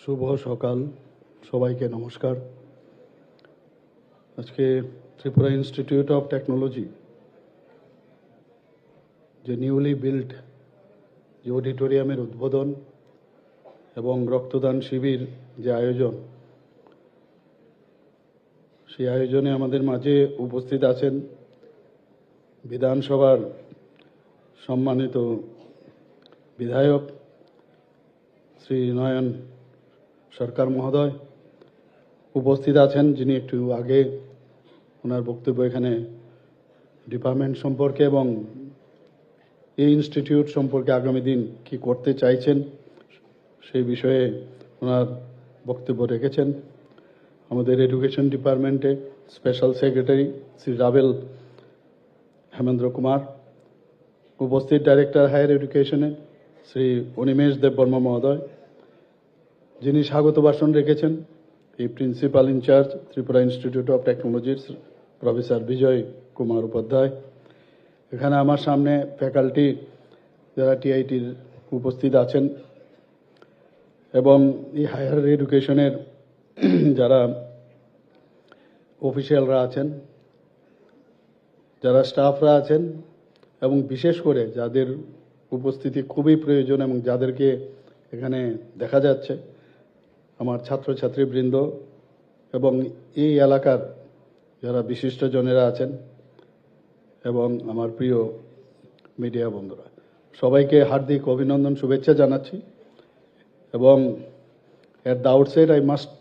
শুভ সকাল সবাইকে নমস্কার। আজকে ত্রিপুরা ইনস্টিটিউট অফ টেকনোলজি যে নিউলি বিল্ড যে অডিটোরিয়ামের উদ্বোধন এবং রক্তদান শিবির যে আয়োজন, সেই আয়োজনে আমাদের মাঝে উপস্থিত আছেন বিধানসভার সম্মানিত বিধায়ক শ্রী নয়ন সরকার মহোদয়, উপস্থিত আছেন যিনি একটু আগে ওনার বক্তব্য এখানে ডিপার্টমেন্ট সম্পর্কে এবং এই ইনস্টিটিউট সম্পর্কে আগামী দিন কি করতে চাইছেন সেই বিষয়ে ওনার বক্তব্য রেখেছেন। আমাদের এডুকেশন ডিপার্টমেন্টে স্পেশাল সেক্রেটারি শ্রী রাবেল হেমেন্দ্র কুমার, উপস্থিত ডাইরেক্টর হায়ার এডুকেশনে শ্রী অনিমেষ দেববর্মা মহোদয়, যিনি স্বাগত ভাষণ রেখেছেন এই principal in charge Tripura institute of টেকনোলজির প্রফেসর বিজয় কুমার উপাধ্যায়। এখানে আমার সামনে ফ্যাকাল্টি যারা টিআইটির উপস্থিত আছেন এবং এই হায়ার এডুকেশনের যারা অফিসিয়ালরা আছেন, যারা স্টাফরা আছেন এবং বিশেষ করে যাদের উপস্থিতি খুবই প্রয়োজন এবং যাদেরকে এখানে দেখা যাচ্ছে, আমার ছাত্রছাত্রীবৃন্দ এবং এই এলাকার যারা বিশিষ্টজনেরা আছেন এবং আমার প্রিয় মিডিয়া বন্ধুরা, সবাইকে হার্দিক অভিনন্দন শুভেচ্ছা জানাচ্ছি। এবং at the outset I must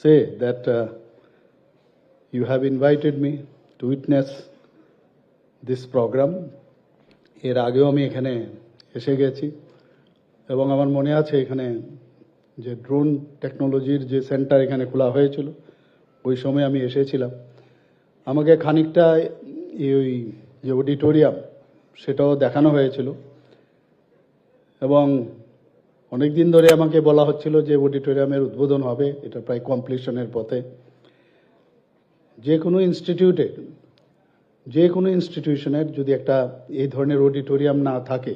say that you have invited me to witness this program. এর আগেও আমি এখানে এসে গেছি এবং আমার মনে আছে এখানে যে ড্রোন টেকনোলজির যে সেন্টার এখানে খোলা হয়েছিল ওই সময় আমি এসেছিলাম। আমাকে খানিকটা ওই যে অডিটোরিয়াম সেটাও দেখানো হয়েছিল এবং অনেক দিন ধরে আমাকে বলা হচ্ছিল যে অডিটোরিয়ামের উদ্বোধন হবে, এটা প্রায় কমপ্লিশনের পথে। যে কোনো ইনস্টিটিউশনের যদি একটা এই ধরনের অডিটোরিয়াম না থাকে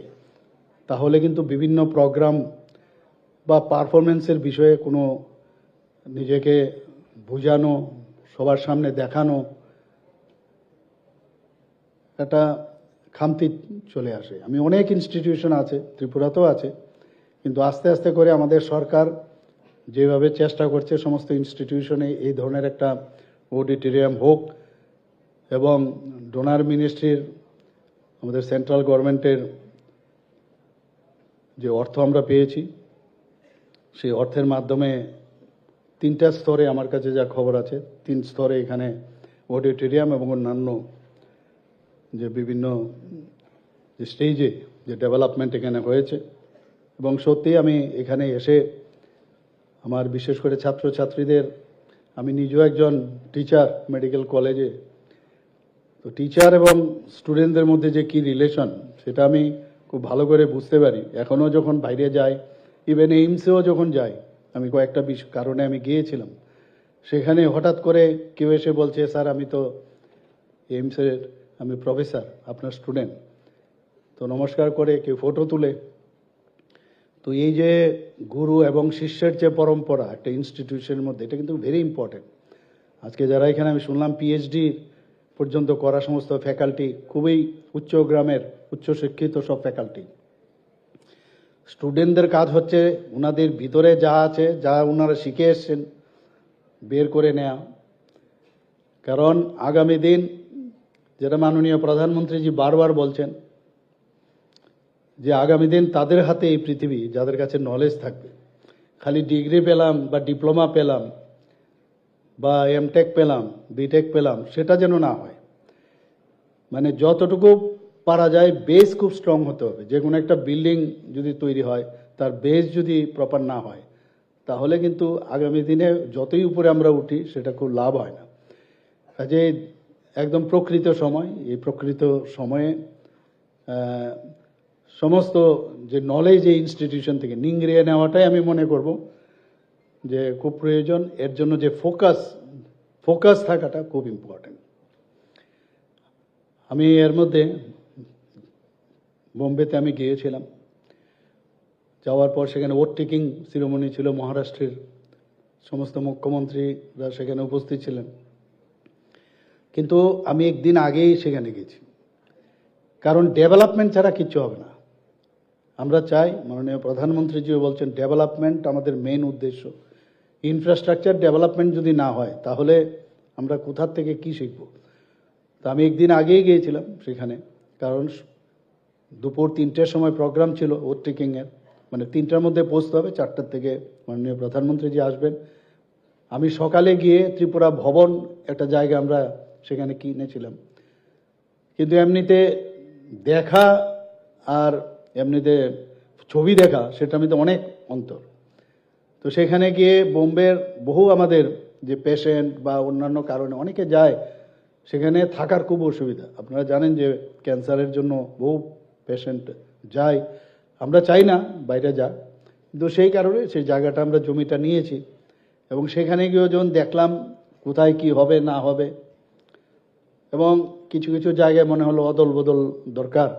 তাহলে কিন্তু বিভিন্ন প্রোগ্রাম বা পারফরমেন্সের বিষয়ে কোনো নিজেকে বোঝানো, সবার সামনে দেখানো একটা খামতি চলে আসে। আমি অনেক ইনস্টিটিউশন আছে, ত্রিপুরাতেও আছে, কিন্তু আস্তে আস্তে করে আমাদের সরকার যেভাবে চেষ্টা করছে সমস্ত ইনস্টিটিউশনে এই ধরনের একটা অডিটোরিয়াম হোক এবং ডোনার মিনিস্ট্রির আমাদের সেন্ট্রাল গভর্নমেন্টের যে অর্থ আমরা পেয়েছি সেই অর্থের মাধ্যমে 3টা স্তরে আমার কাছে যা খবর আছে 3 স্তরে এখানে অডিটোরিয়াম এবং অন্যান্য যে বিভিন্ন স্টেজে যে ডেভেলপমেন্ট এখানে হয়েছে। এবং সত্যি আমি এখানে এসে আমার বিশেষ করে ছাত্রছাত্রীদের, আমি নিজেও একজন টিচার মেডিকেল কলেজে, তো টিচার এবং স্টুডেন্টদের মধ্যে যে কি রিলেশন সেটা আমি খুব ভালো করে বুঝতে পারি। এখনও যখন বাইরে যাই, ইভেন এইমসেও যখন যাই, আমি কয়েকটা কারণে আমি গিয়েছিলাম, সেখানে হঠাৎ করে কেউ এসে বলছে, স্যার আমি তো এইমসের আমি প্রফেসর, আপনার স্টুডেন্ট, তো নমস্কার করে কেউ ফটো তুলে। তো এই যে গুরু এবং শিষ্যের যে পরম্পরা একটা ইনস্টিটিউশনের মধ্যে, এটা কিন্তু ভেরি ইম্পর্টেন্ট। আজকে যারা এখানে আমি শুনলাম পিএইচডি পর্যন্ত করা সমস্ত ফ্যাকাল্টি, খুবই উচ্চশিক্ষিত সব ফ্যাকাল্টি। স্টুডেন্টদের কাজ হচ্ছে ওনাদের ভিতরে যা আছে, যা ওনারা শিখে এসছেন, বের করে নেওয়া। কারণ আগামী দিন যেটা মাননীয় প্রধানমন্ত্রীজি বারবার বলছেন যে আগামী দিন তাদের হাতে এই পৃথিবী, যাদের কাছে নলেজ থাকবে। খালি ডিগ্রি পেলাম বা ডিপ্লোমা পেলাম বা এমটেক পেলাম, বিটেক পেলাম, সেটা যেন না হয়। মানে যতটুকু পারা যায় বেস খুব স্ট্রং হতে হবে। যে কোনো একটা বিল্ডিং যদি তৈরি হয়, তার বেস যদি প্রপার না হয় তাহলে কিন্তু আগামী দিনে যতই উপরে আমরা উঠি সেটা খুব লাভ হয় না। কাজে একদম প্রকৃত সময়, এই প্রকৃত সময়ে সমস্ত যে নলেজ এই ইনস্টিটিউশন থেকে নিংড়িয়ে নেওয়াটাই আমি মনে করব যে খুব প্রয়োজন। এর জন্য যে ফোকাস থাকাটা খুব ইম্পর্টেন্ট। আমি এর মধ্যে বোম্বেতে আমি গিয়েছিলাম, যাওয়ার পর সেখানে ওট টেকিং সিরিমনি ছিল, মহারাষ্ট্রের সমস্ত মুখ্যমন্ত্রীরা সেখানে উপস্থিত ছিলেন। কিন্তু আমি একদিন আগেই সেখানে গেছি, কারণ ডেভেলপমেন্ট ছাড়া কিচ্ছু হবে না। আমরা চাই, মাননীয় প্রধানমন্ত্রীজিও বলছেন, ডেভেলপমেন্ট আমাদের মেন উদ্দেশ্য। ইনফ্রাস্ট্রাকচার ডেভেলপমেন্ট যদি না হয় তাহলে আমরা কোথার থেকে কি শিখব। তো আমি একদিন আগেই গিয়েছিলাম সেখানে, কারণ দুপুর 3টের সময় প্রোগ্রাম ছিল ওট টেকিংয়ের, মানে 3টার মধ্যে পৌঁছতে হবে, 4টার থেকে মাননীয় প্রধানমন্ত্রীজি আসবেন। আমি সকালে গিয়ে ত্রিপুরা ভবন একটা জায়গা আমরা সেখানে কিনেছিলাম, কিন্তু এমনিতে দেখা আর এমনিতে ছবি দেখা সেটা আমি তো অনেক অন্তর। তো সেখানে গিয়ে বোম্বের বহু আমাদের যে পেশেন্ট বা অন্যান্য কারণে অনেকে যায়, সেখানে থাকার খুব অসুবিধা। আপনারা জানেন যে ক্যান্সারের জন্য বহু পেশেন্ট যায়, আমরা চাই না বাইরে যাক, কিন্তু সেই কারণে সেই জায়গাটা আমরা জমিটা নিয়েছি। এবং সেখানে গিয়েও যখন দেখলাম কোথায় কি হবে না হবে, এবং কিছু কিছু জায়গায় মনে হলো অদল বদল দরকার।